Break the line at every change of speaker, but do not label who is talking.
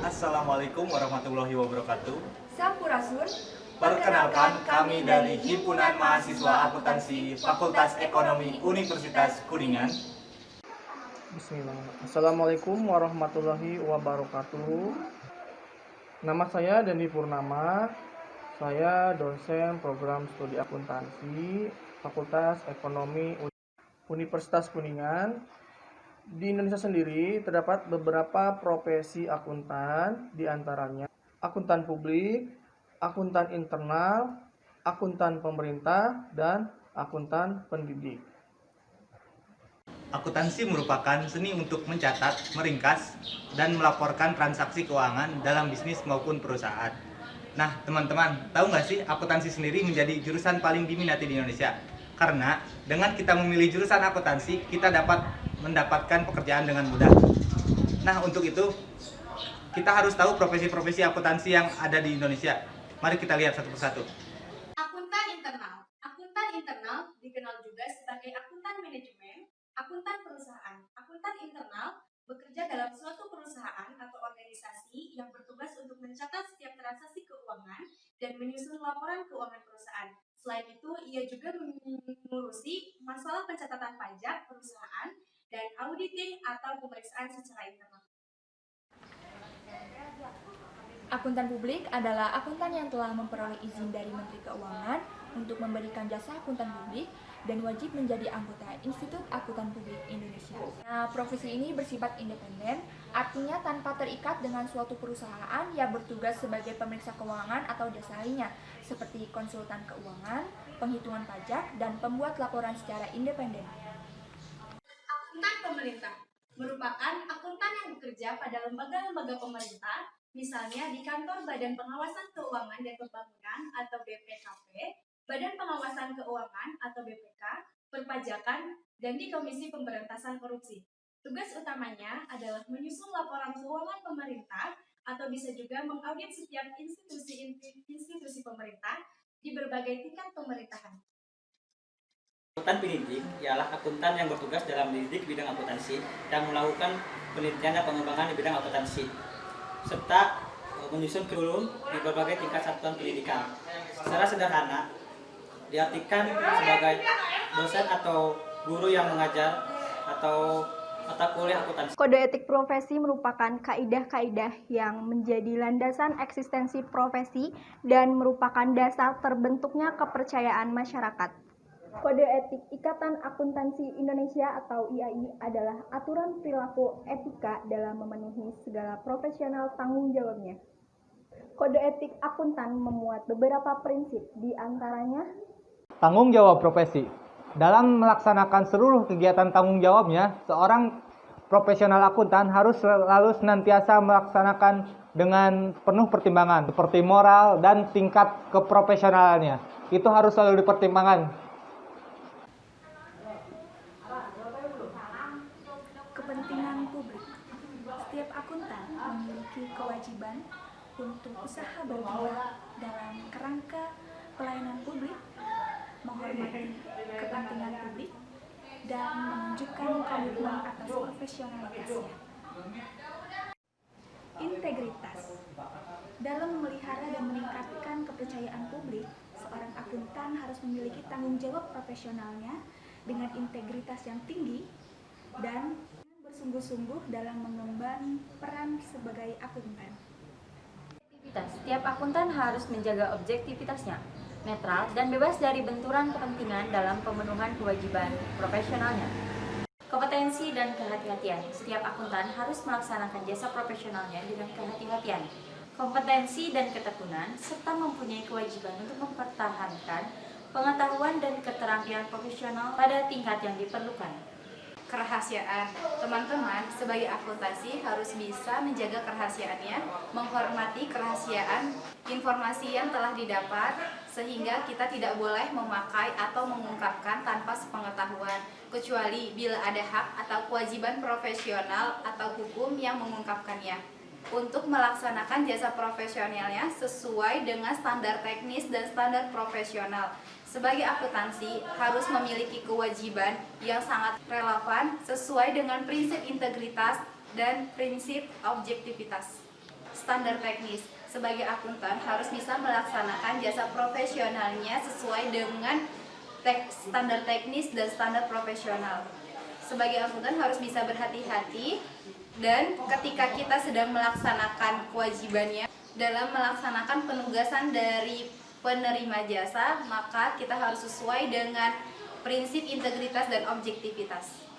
Assalamualaikum warahmatullahi wabarakatuh.
Sampurasun.
Perkenalkan, kami dari Himpunan Mahasiswa Akuntansi Fakultas Ekonomi Universitas Kuningan.
Bismillah. Assalamualaikum warahmatullahi wabarakatuh. Nama saya Deni Purnama. Saya dosen program studi akuntansi Fakultas Ekonomi Universitas Kuningan. Di Indonesia sendiri terdapat beberapa profesi akuntan, di antaranya akuntan publik, akuntan internal, akuntan pemerintah, dan akuntan pendidik.
Akuntansi merupakan seni untuk mencatat, meringkas, dan melaporkan transaksi keuangan dalam bisnis maupun perusahaan. Nah, teman-teman, tahu nggak sih akuntansi sendiri menjadi jurusan paling diminati di Indonesia? Karena dengan kita memilih jurusan akuntansi, kita dapat mendapatkan pekerjaan dengan mudah. Nah, untuk itu, kita harus tahu profesi-profesi akuntansi yang ada di Indonesia. Mari kita lihat satu persatu.
Akuntan internal. Akuntan internal dikenal juga sebagai akuntan manajemen, akuntan perusahaan. Akuntan internal bekerja dalam suatu perusahaan atau organisasi yang bertugas untuk mencatat setiap transaksi keuangan dan menyusun laporan keuangan perusahaan. Selain itu, ia juga mengurusi masalah pencatatan pajak perusahaan dan auditing atau pemeriksaan secara internal.
Akuntan publik adalah akuntan yang telah memperoleh izin dari Menteri Keuangan untuk memberikan jasa akuntan publik dan wajib menjadi anggota Institut Akuntan Publik Indonesia. Nah, profesi ini bersifat independen, artinya tanpa terikat dengan suatu perusahaan yang bertugas sebagai pemeriksa keuangan atau jasa lainnya, seperti konsultan keuangan, penghitungan pajak, dan pembuat laporan secara independen.
Akuntan pemerintah merupakan akuntan yang bekerja pada lembaga-lembaga pemerintah, misalnya di Kantor Badan Pengawasan Keuangan dan Pembangunan atau BPKP, Badan Pengawasan Keuangan atau BPK, Perpajakan, dan di Komisi Pemberantasan Korupsi. Tugas utamanya adalah menyusun laporan keuangan pemerintah atau bisa juga mengaudit setiap institusi pemerintah di berbagai tingkat pemerintahan.
Akuntan pendidik ialah akuntan yang bertugas dalam mendidik bidang akuntansi dan melakukan penelitian dan pengembangan di bidang akuntansi, serta menyusun kurikulum di berbagai tingkat satuan pendidikan. Secara sederhana, diartikan sebagai dosen atau guru yang mengajar atau mata kuliah akuntansi.
Kode etik profesi merupakan kaidah-kaidah yang menjadi landasan eksistensi profesi dan merupakan dasar terbentuknya kepercayaan masyarakat. Kode etik Ikatan Akuntansi Indonesia atau IAI adalah aturan perilaku etika dalam memenuhi segala profesional tanggung jawabnya. Kode etik akuntan memuat beberapa prinsip, di antaranya
Tanggung jawab profesi. Dalam melaksanakan seluruh kegiatan tanggung jawabnya, seorang profesional akuntan harus selalu senantiasa melaksanakan dengan penuh pertimbangan, seperti moral dan tingkat keprofesionalannya. Itu harus selalu dipertimbangkan.
Kepentingan publik. Setiap akuntan memiliki kewajiban untuk usaha bergerak dalam kerangka pelayanan publik, menghormati kepentingan publik, dan menunjukkan komitmen atas profesionalitasnya. Integritas. Dalam memelihara dan meningkatkan kepercayaan publik, seorang akuntan harus memiliki tanggung jawab profesionalnya dengan integritas yang tinggi dan bersungguh-sungguh dalam mengemban peran sebagai akuntan.
Setiap akuntan harus menjaga objektivitasnya, netral dan bebas dari benturan kepentingan dalam pemenuhan kewajiban profesionalnya. Kompetensi dan kehati-hatian. Setiap akuntan harus melaksanakan jasa profesionalnya dengan kehati-hatian, kompetensi dan ketekunan, serta mempunyai kewajiban untuk mempertahankan pengetahuan dan keterampilan profesional pada tingkat yang diperlukan.
Kerahasiaan. Teman-teman, sebagai akuntansi harus bisa menjaga kerahasiaannya, menghormati kerahasiaan informasi yang telah didapat, sehingga kita tidak boleh memakai atau mengungkapkan tanpa sepengetahuan, kecuali bila ada hak atau kewajiban profesional atau hukum yang mengungkapkannya. Untuk melaksanakan jasa profesionalnya sesuai dengan standar teknis dan standar profesional. Sebagai akuntansi harus memiliki kewajiban yang sangat relevan sesuai dengan prinsip integritas dan prinsip objektivitas. standar teknis. Sebagai akuntan harus bisa melaksanakan jasa profesionalnya sesuai dengan standar teknis dan standar profesional. Sebagai akuntan harus bisa berhati-hati dan ketika kita sedang melaksanakan kewajibannya dalam melaksanakan penugasan dari penerima jasa, maka kita harus sesuai dengan prinsip integritas dan objektivitas.